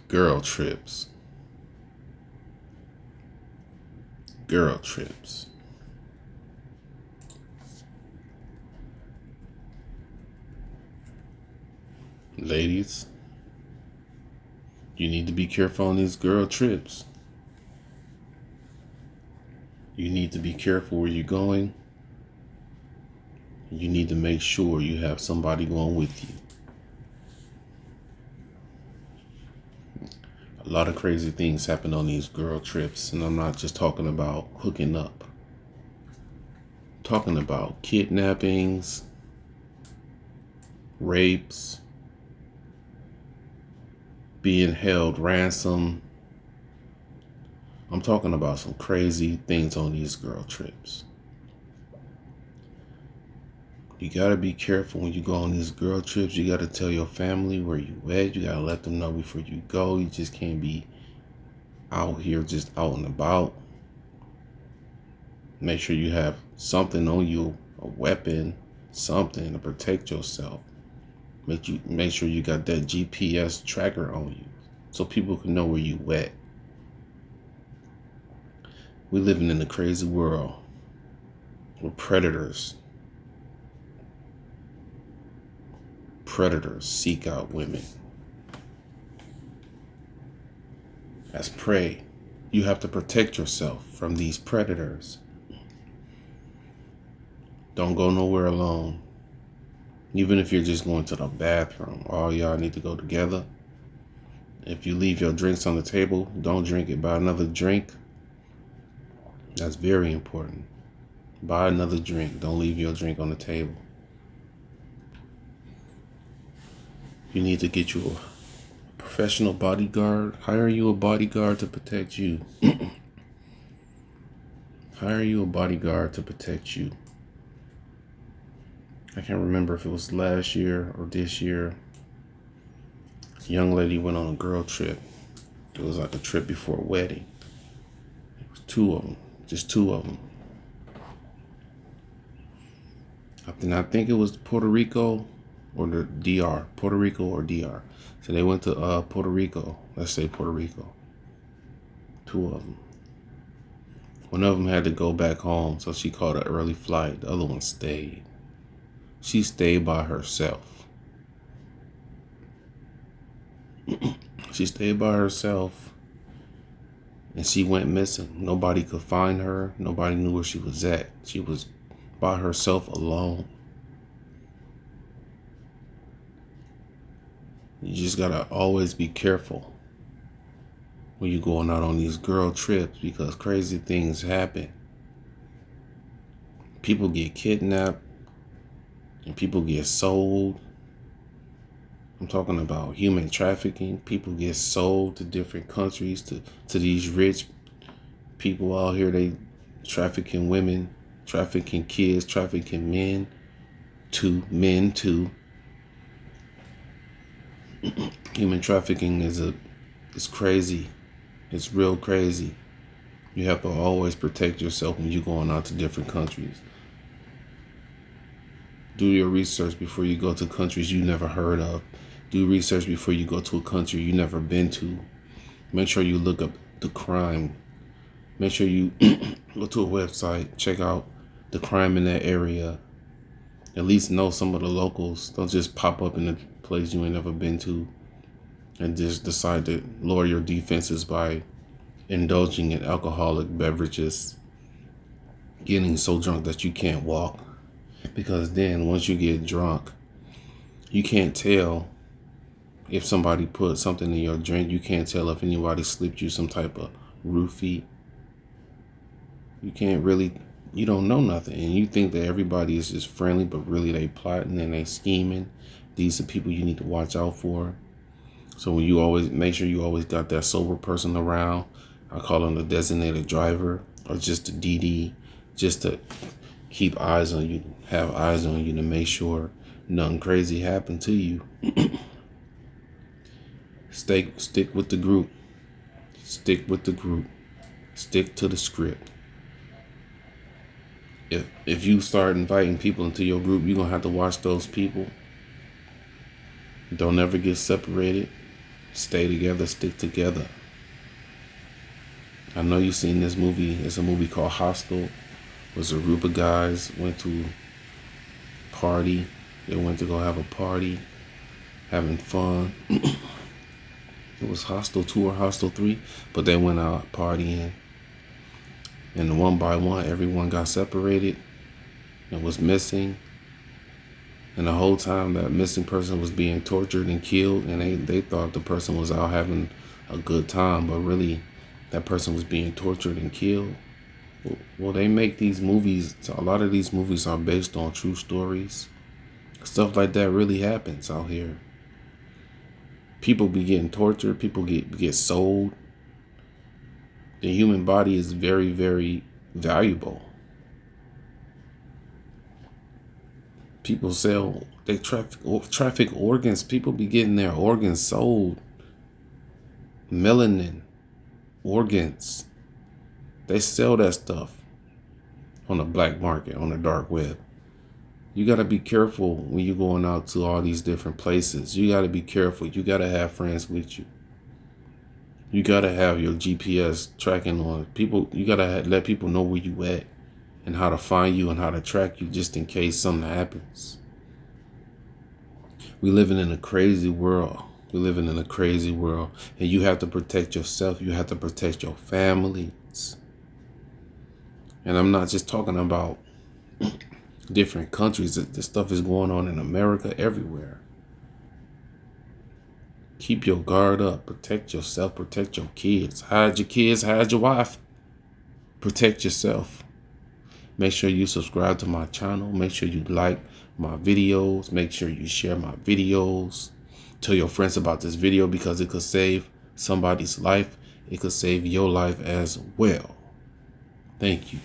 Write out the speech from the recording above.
Girl trips. Girl trips. Ladies, you need to be careful on these girl trips. You need to be careful where you're going. You need to make sure you have somebody going with you. A lot of crazy things happen on these girl trips, and I'm not just talking about hooking up. I'm talking about kidnappings, rapes, being held ransom. I'm talking about some crazy things on these girl trips. You gotta be careful when you go on these girl trips. You gotta tell your family where you at. You gotta let them know before you go. You just can't be out here just out and about. Make sure you have something on you, a weapon, something to protect yourself. Make sure you got that GPS tracker on you so people can know where you at. We're living in a crazy world where predators seek out women as prey. You have to protect yourself from these predators. Don't go nowhere alone. Even if you're just going to the bathroom, all y'all need to go together. If you leave your drinks on the table, don't drink it. Buy another drink. That's very important. Buy another drink. Don't leave your drink on the table. You need to get you a professional bodyguard. Hire you a bodyguard to protect you. Hire you a bodyguard to protect you. I can't remember if it was last year or this year. A young lady went on a girl trip. It was like a trip before a wedding. It was two of them. Just two of them. I think it was Puerto Rico or the DR. Puerto Rico or DR. So they went to Puerto Rico. Let's say Puerto Rico. Two of them. One of them had to go back home, so she caught an early flight. The other one stayed. She stayed by herself. She stayed by herself, and she went missing. Nobody could find her. Nobody knew where she was at. She was by herself alone. You just gotta always be careful when you're going out on these girl trips, because crazy things happen. People get kidnapped and people get sold. I'm talking about human trafficking. People get sold to different countries, to these rich people out here. They trafficking women, trafficking kids, trafficking men too. Human trafficking is crazy. It's real crazy. You have to always protect yourself when you're going out to different countries. Do your research before you go to countries you never heard of. Do research before you go to a country you never been to. Make sure you look up the crime. Make sure you go to a website, check out the crime in that area. At least know some of the locals. Don't just pop up in a place you ain't never been to and just decide to lower your defenses by indulging in alcoholic beverages, getting so drunk that you can't walk. Because then once you get drunk, you can't tell if somebody put something in your drink. You can't tell if anybody slipped you some type of roofie. You don't know nothing. And you think that everybody is just friendly, but really they plotting and they scheming. These are people you need to watch out for. So when you always make sure you always got that sober person around. I call them the designated driver or just a DD, just to keep eyes on you, have eyes on you to make sure nothing crazy happened to you. Stick with the group. Stick with the group. Stick to the script. If you start inviting people into your group, you're gonna have to watch those people. Don't ever get separated. Stay together, stick together. I know you've seen this movie. It's a movie called Hostel. It was a group of guys went to party. They went to go have a party, having fun. It was Hostel 2 or Hostel 3, but they went out partying. And one by one, everyone got separated and was missing. And the whole time that missing person was being tortured and killed, and they thought the person was out having a good time, but really that person was being tortured and killed. Well, they make these movies, a lot of these movies are based on true stories. Stuff like that really happens out here. People be getting tortured, people get sold. The human body is very, very valuable. People sell, they traffic organs. People be getting their organs sold. Melanin, organs. They sell that stuff on the black market, on the dark web. You got to be careful when you're going out to all these different places. You got to be careful. You got to have friends with you. You got to have your GPS tracking on people. You got to let people know where you at and how to find you and how to track you just in case something happens. We living in a crazy world. We're living in a crazy world. And you have to protect yourself. You have to protect your families. And I'm not just talking about different countries. This stuff is going on in America, everywhere. Keep your guard up. Protect yourself. Protect your kids. Hide your kids. Hide your wife. Protect yourself. Make sure you subscribe to my channel. Make sure you like my videos. Make sure you share my videos. Tell your friends about this video because it could save somebody's life. It could save your life as well. Thank you.